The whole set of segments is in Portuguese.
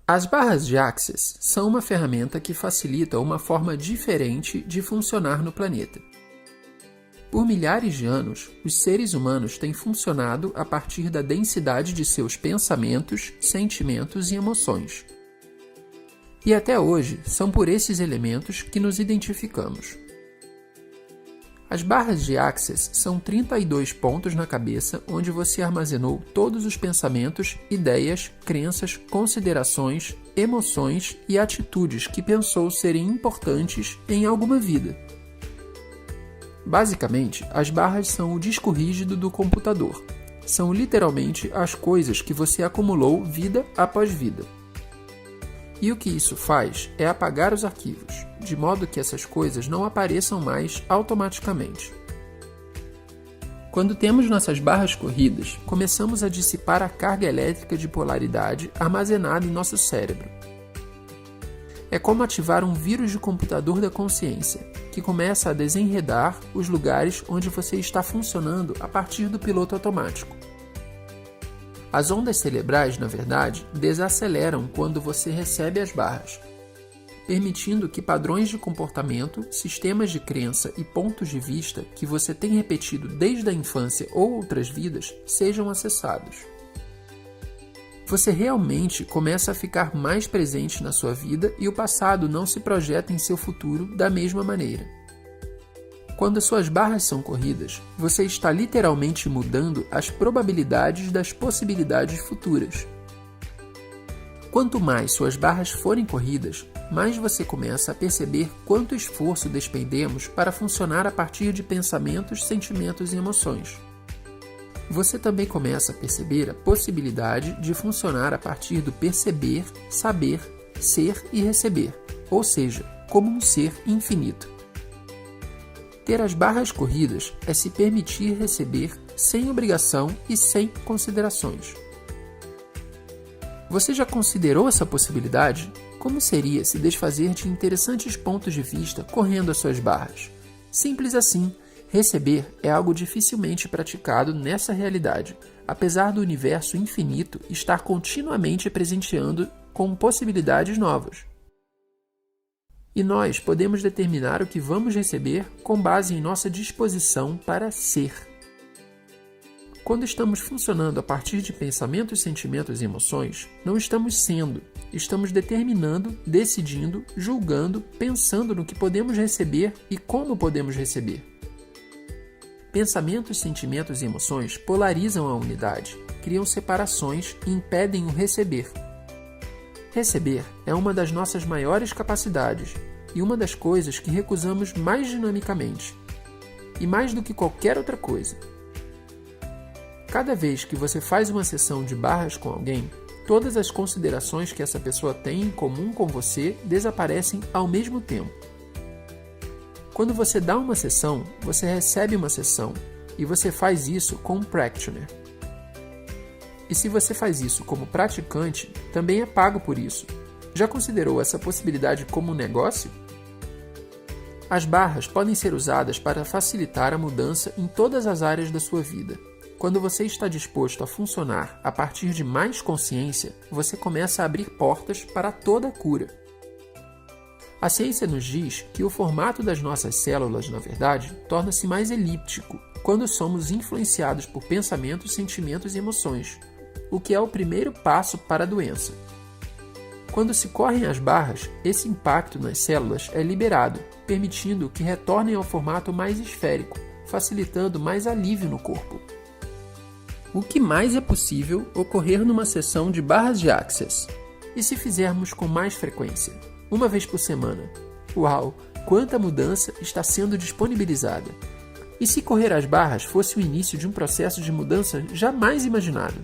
As barras de Access são uma ferramenta que facilita uma forma diferente de funcionar no planeta. Por milhares de anos, os seres humanos têm funcionado a partir da densidade de seus pensamentos, sentimentos e emoções. E até hoje, são por esses elementos que nos identificamos. As barras de Access são 32 pontos na cabeça onde você armazenou todos os pensamentos, ideias, crenças, considerações, emoções e atitudes que pensou serem importantes em alguma vida. Basicamente, as barras são o disco rígido do computador. São literalmente as coisas que você acumulou vida após vida. E o que isso faz é apagar os arquivos, de modo que essas coisas não apareçam mais automaticamente. Quando temos nossas barras corridas, começamos a dissipar a carga elétrica de polaridade armazenada em nosso cérebro. É como ativar um vírus de computador da consciência, que começa a desenredar os lugares onde você está funcionando a partir do piloto automático. As ondas cerebrais, na verdade, desaceleram quando você recebe as barras, permitindo que padrões de comportamento, sistemas de crença e pontos de vista que você tem repetido desde a infância ou outras vidas sejam acessados. Você realmente começa a ficar mais presente na sua vida e o passado não se projeta em seu futuro da mesma maneira. Quando suas barras são corridas, você está literalmente mudando as probabilidades das possibilidades futuras. Quanto mais suas barras forem corridas, mais você começa a perceber quanto esforço despendemos para funcionar a partir de pensamentos, sentimentos e emoções. Você também começa a perceber a possibilidade de funcionar a partir do perceber, saber, ser e receber, ou seja, como um ser infinito. Ter as barras corridas é se permitir receber sem obrigação e sem considerações. Você já considerou essa possibilidade? Como seria se desfazer de interessantes pontos de vista correndo as suas barras? Simples assim, receber é algo dificilmente praticado nessa realidade, apesar do universo infinito estar continuamente presenteando com possibilidades novas. E nós podemos determinar o que vamos receber com base em nossa disposição para ser. Quando estamos funcionando a partir de pensamentos, sentimentos e emoções, não estamos sendo, estamos determinando, decidindo, julgando, pensando no que podemos receber e como podemos receber. Pensamentos, sentimentos e emoções polarizam a unidade, criam separações e impedem o receber. Receber é uma das nossas maiores capacidades e uma das coisas que recusamos mais dinamicamente, e mais do que qualquer outra coisa. Cada vez que você faz uma sessão de barras com alguém, todas as considerações que essa pessoa tem em comum com você desaparecem ao mesmo tempo. Quando você dá uma sessão, você recebe uma sessão, e você faz isso com um practitioner. E se você faz isso como praticante, também é pago por isso. Já considerou essa possibilidade como um negócio? As barras podem ser usadas para facilitar a mudança em todas as áreas da sua vida. Quando você está disposto a funcionar a partir de mais consciência, você começa a abrir portas para toda a cura. A ciência nos diz que o formato das nossas células, na verdade, torna-se mais elíptico quando somos influenciados por pensamentos, sentimentos e emoções, o que é o primeiro passo para a doença. Quando se correm as barras, esse impacto nas células é liberado, permitindo que retornem ao formato mais esférico, facilitando mais alívio no corpo. O que mais é possível ocorrer numa sessão de barras de Access? E se fizermos com mais frequência? Uma vez por semana? Uau! Quanta mudança está sendo disponibilizada! E se correr as barras fosse o início de um processo de mudança jamais imaginado?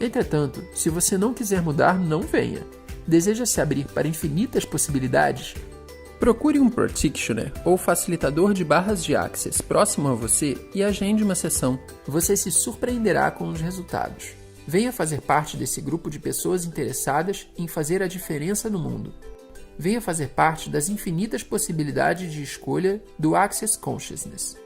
Entretanto, se você não quiser mudar, não venha. Deseja se abrir para infinitas possibilidades? Procure um practitioner ou facilitador de barras de Access próximo a você e agende uma sessão. Você se surpreenderá com os resultados. Venha fazer parte desse grupo de pessoas interessadas em fazer a diferença no mundo. Venha fazer parte das infinitas possibilidades de escolha do Access Consciousness.